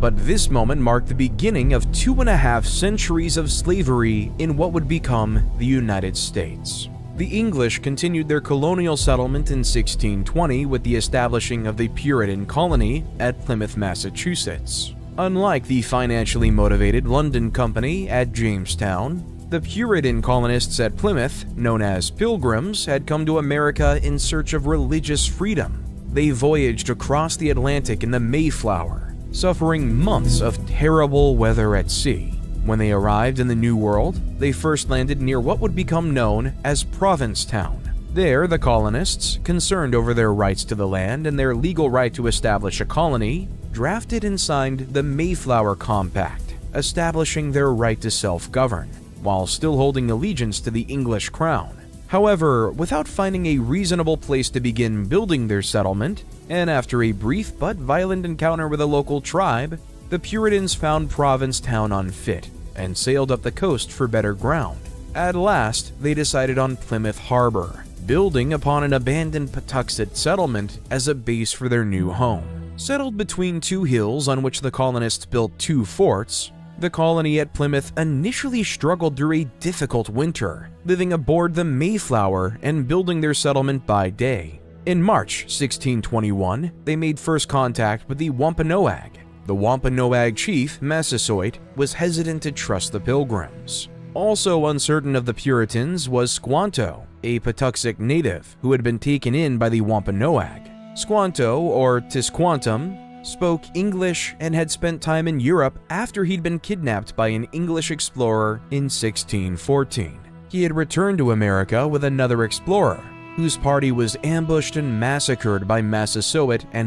But this moment marked the beginning of 2.5 centuries of slavery in what would become the United States. The English continued their colonial settlement in 1620 with the establishing of the Puritan colony at Plymouth, Massachusetts. Unlike the financially motivated London Company at Jamestown, the Puritan colonists at Plymouth, known as Pilgrims, had come to America in search of religious freedom. They voyaged across the Atlantic in the Mayflower, suffering months of terrible weather at sea. When they arrived in the New World, they first landed near what would become known as Provincetown. There, the colonists, concerned over their rights to the land and their legal right to establish a colony, drafted and signed the Mayflower Compact, establishing their right to self-govern, while still holding allegiance to the English crown. However, without finding a reasonable place to begin building their settlement, and after a brief but violent encounter with a local tribe, the Puritans found Provincetown unfit and sailed up the coast for better ground. At last, they decided on Plymouth Harbor, building upon an abandoned Patuxet settlement as a base for their new home. Settled between two hills on which the colonists built two forts, the colony at Plymouth initially struggled through a difficult winter, living aboard the Mayflower and building their settlement by day. In March 1621, they made first contact with the Wampanoag. The Wampanoag chief, Massasoit, was hesitant to trust the Pilgrims. Also uncertain of the Puritans was Squanto, a Patuxet native who had been taken in by the Wampanoag. Squanto, or Tisquantum, spoke English and had spent time in Europe after he'd been kidnapped by an English explorer in 1614. He had returned to America with another explorer, whose party was ambushed and massacred by Massasoit and his